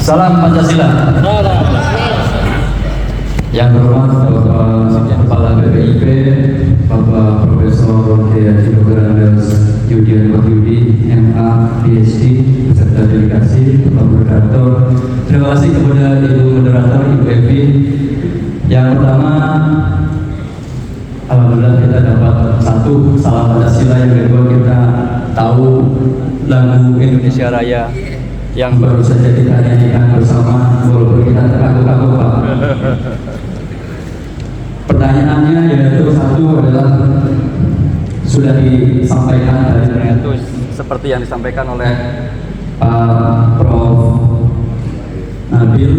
Salam Pancasila. Yang berhormat Bapak Kepala BPIP, Bapak Profesor Kiai Haji Dr. Andes Yudian Wahyudi, MA, PhD, beserta delegasi, Bapak Moderator. Terima kasih kepada Ibu Moderator, Ibu Evi. Yang pertama, alhamdulillah kita dapat satu salam Pancasila. Yang kedua, kita tahu lagu Indonesia Raya yang baru saja kita nyanyikan bersama, walaupun kita terkaku-kaku, Pak. Pertanyaannya yaitu satu adalah sudah disampaikan dari itu seperti yang disampaikan oleh Prof. Nabil.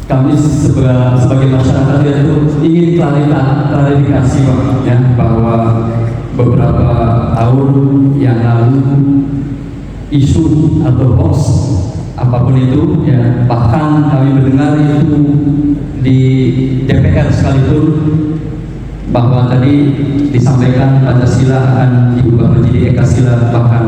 Kami sebagai masyarakat itu ingin klarifikasi, Pak, ya, bahwa beberapa tahun yang lalu isu atau hoax apapun itu, ya, bahkan kami mendengar itu di DPR sekalipun, bahwa tadi disampaikan Pancasila akan diubah menjadi Ekasila, bahkan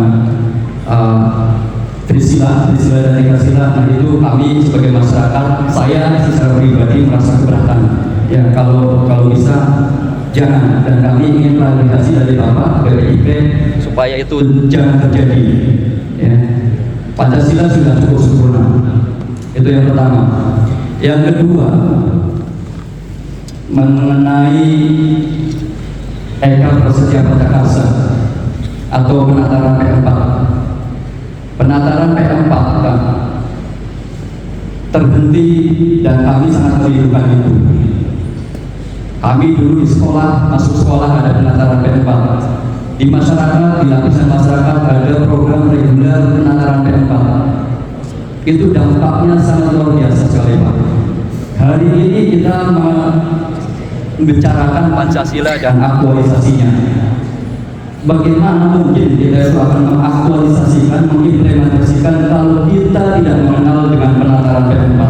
Trisila dan Ekasila. Nah, itu kami sebagai masyarakat, saya secara pribadi merasa keberatan. Ya, kalau bisa jangan, dan kami ingin klarifikasi dari Bapak BPIP supaya itu jangan terjadi. Ya, Pancasila sudah cukup sempurna. Itu yang pertama. Yang kedua, mengenai Eka Prasetya Pancakarsa atau penataran P4. Penataran P4 kan terhenti, dan kami sangat merindukan itu. Kami dulu di sekolah, masuk sekolah ada penataran P4. Di masyarakat, di lapisan masyarakat ada program reguler penataran P4. Itu dampaknya sangat luar biasa sekali, Pak. Hari ini kita membicarakan Pancasila dan aktualisasinya. Bagaimana mungkin kita akan mengaktualisasikan, mengimplementasikan kalau kita tidak mengenal dengan penataran P4?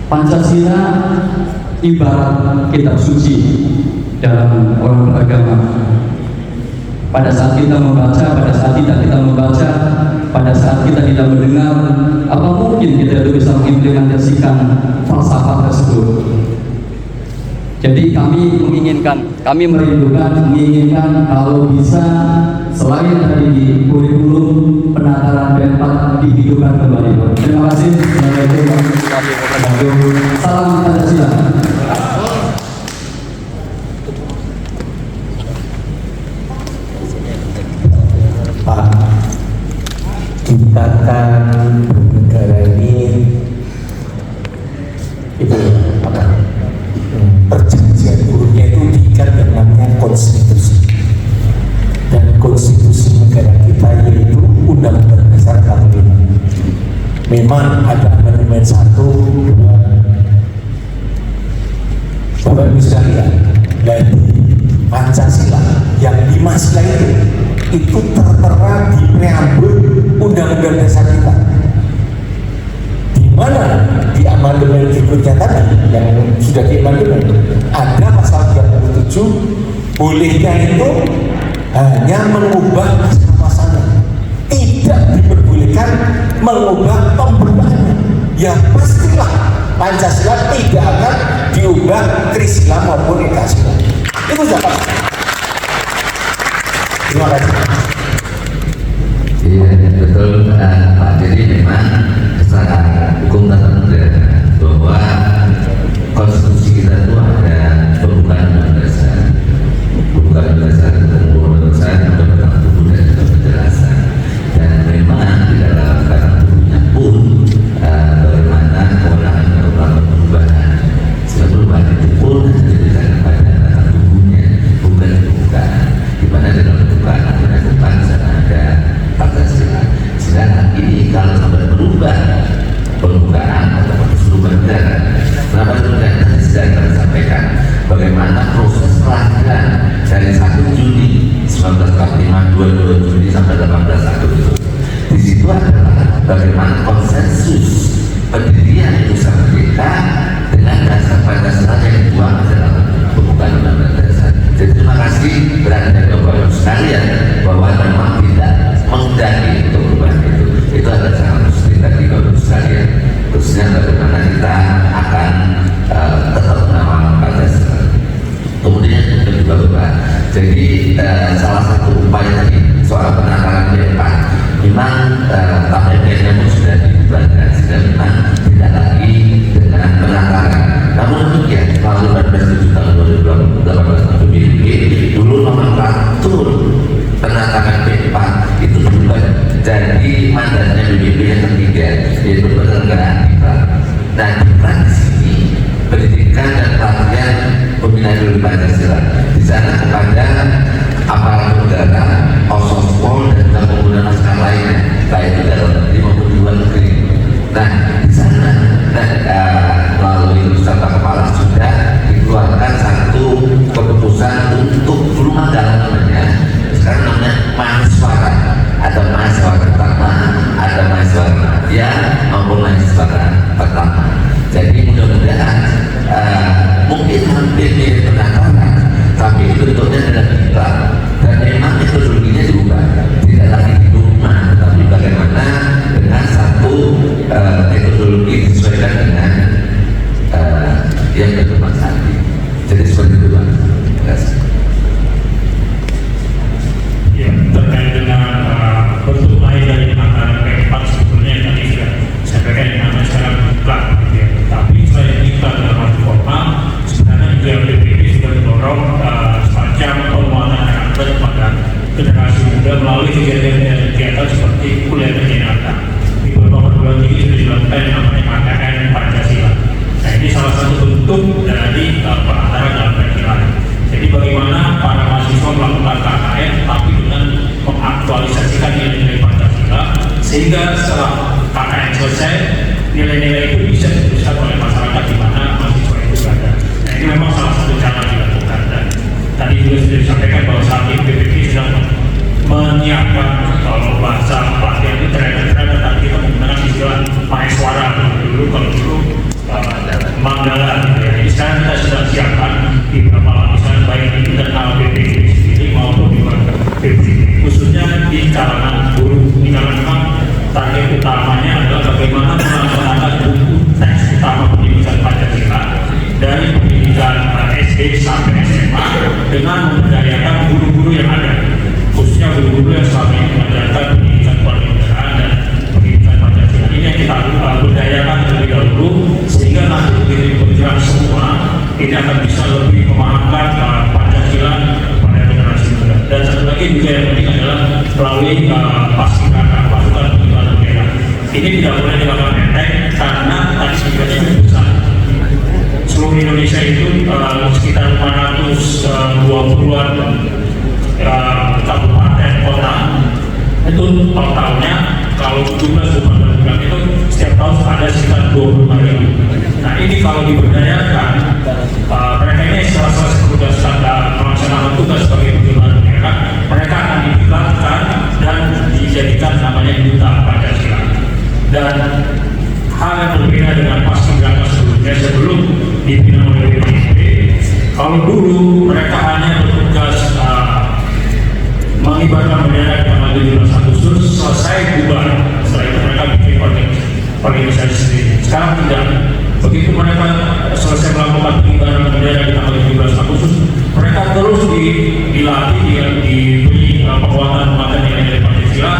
Pancasila ibarat kitab suci dalam orang beragama. Pada saat kita membaca, pada saat kita membaca, pada saat kita tidak mendengar, apa mungkin kita itu bisa mengimplementasikan falsafah tersebut? Jadi kami menginginkan kalau bisa selain tadi di kurikulum penataran P4 dihidupkan kembali. Terima kasih. Salam Pancasila. Pak, kita kan bernegara ini itu apa? Perjanjian buruknya itu diikat yang namanya konstitusi, dan konstitusi negara kita yaitu Undang-Undang Dasar 45. Memang ada amandemen 1, 2. Bapak Ibu sekalian, dari Pancasila yang 5 sila itu tertera di preambul Undang-Undang Dasar kita, di mana di amandemen berikutnya tadi yang sudah diamandemen ada pasal 37, bolehnya itu hanya mengubah pasal-pasalnya, tidak diperbolehkan mengubah pemberlakuannya. Ya pastilah Pancasila tidak akan diubah Trisila maupun Ekasila. Itu sudah pasti. Terima kasih. Iya, betul, Pak. Jadi memang secara hukum tata negara bahwa konstitusi kita itu ada pembukaan undang dasar, ada peraturan tubuh dan juga penjelasan. Dan memang di dalam peraturan tubuhnya pun bagaimana kewenangan melakukan perubahan. Setiap perubahan itu pun diberikan kepada peraturan tubuhnya, bukan pembukaan. Di mana dalam pembukaan dilakukan ada Pancasila. Sedangkan ini kalau sampai berubah pembukaan pembinaan ideologi Pancasila. Di sana kepada aparat negara, Osospol dan juga pengguna naskah lainnya, baik itu dalam negeri maupun di luar negeri. Nah, di sana melalui Ustaz Kepala sudah dikeluarkan satu keputusan untuk dulu Manggala namanya, sekarang namanya Mahasiswara. Ada mahasiswa pertama, ada mahasiswa media maupun mahasiswa pertama. Jadi mudah-mudahan mungkin hampir mirip pendaftaran, tapi itu bentuknya adalah digital dan memang metodologinya diubah, tidak lagi di rumah, tapi bagaimana dengan satu metodologi disesuaikan dengan yang berkembang saat ini. Jadi seperti itu, Pak. Terima kasih. Ya, terkait dengan bentuk lain dari antara P4 sebetulnya yang tadi sudah sampaikan yang namanya sekarang mutlak, ya. Tapi selain mutlak dalam arti formal, sebenarnya juga PPP sudah mendorong semacam penguatan karakter pada generasi muda melalui kegiatan seperti kuliah kenyata. Di beberapa perguruan tinggi sudah dilakukan yang namanya KKN Pancasila. Nah, ini salah satu bentuk dari perantaran dalam Pancasila. Jadi bagaimana para mahasiswa melakukan KKN tapi dengan mengaktualisasikan nilai-nilai Pancasila sehingga setelah KKN selesai nilai-nilai itu bisa diteruskan oleh masyarakat di mana mahasiswa itu berada. Nah, ini memang salah satu cara dilakukan dan tadi juga sudah disampaikan bahwa saat ini PPP sedang menyiapkan kalau bahasa pelatihan itu ternyata tadi kita menggunakan istilah mahasiswara dulu kalau dulu Manggala gitu ya. Jadi sekarang kita sudah siapkan di beberapa lapisan baik di internal PPP sendiri maupun di luar PPP, khususnya di kalangan guru. Di kalangan target utamanya adalah bagaimana melaksanakan buku teks utama pendidikan Pancasila dari pendidikan SD sampai SMA dengan memberdayakan guru-guru yang ada, khususnya guru-guru yang selama ini mengajarkan pendidikan kewarganegaraan dan pendidikan Pancasila. Ini yang kita berdayakan terlebih dahulu sehingga nanti begitu berjalan semua ini akan bisa lebih memahamkan Pancasila pada generasi muda. Dan satu lagi juga yang penting adalah melalui paskibraka pasukan pengibaran bendera. Ini tidak boleh dilakukan enteng karena tadi sebenarnya itu besar. Seluruh Indonesia itu sekitar 520-an kabupaten kota. Itu totalnya kalau 17 bulan itu setiap tahun ada sekitar 25.000. Nah, ini kalau diberdayakan mereka ini setelah selesai tugas melaksanakan tugas sebagai pengibaran bendera, mereka akan diberikan dan dijadikan namanya duta Pancasila. Dan hal yang berbeda dengan paskibraka sebelumnya sebelum dibina oleh BPIP, kalau dulu mereka hanya bertugas mengibarkan bendera di tanggal 17 Agustus, selesai bubar. Setelah itu mereka bikin organisasi sendiri. Sekarang tidak. Begitu mereka selesai melakukan pengibaran bendera di tanggal 17 Agustus, mereka terus dilatih, diberi penguatan nilai-nilai Pancasila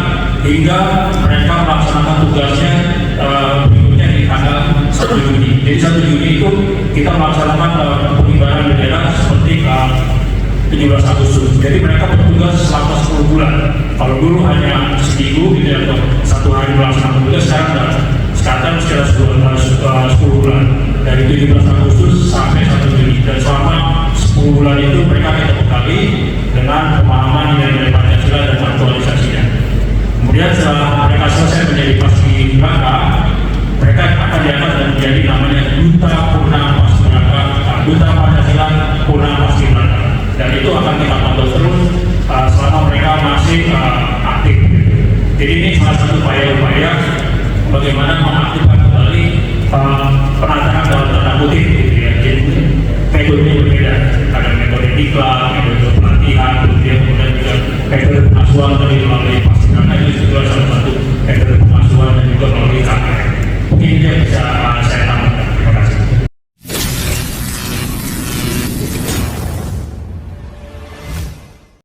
hingga mereka melaksanakan tugasnya berikutnya di tanggal 1 Juni. Jadi 1 Juni itu kita melaksanakan pengibaran bendera seperti 17 Agustus. Jadi mereka bertugas selama 10 bulan. Kalau dulu hanya seminggu gitu ya, atau 1 hari melaksanakan tugas, sekarang sekitar 10 bulan dari 17 Agustus sampai 1 Juni. Dan selama 10 bulan itu mereka kita bekali dengan pemahaman nilai-nilai Pancasila dan aktualisasinya. Kemudian setelah mereka selesai menjadi paskibraka, mereka akan diangkat dan menjadi namanya Duta Purna Paskibraka, Duta Pancasila Purna Paskibraka. Dan itu akan kita pantau terus selama mereka masih aktif. Jadi ini salah satu upaya-upaya bagaimana mengaktifkan kembali penantaran dalam tanda kutip gitu ya. Jadi metodenya berbeda, ada metode diklat, metode pelatihan, kemudian juga metode pengasuhan dari melalui paskibraka itu juga salah satu metode pengasuhan dan juga melalui KKN. Mungkin dia bisa saya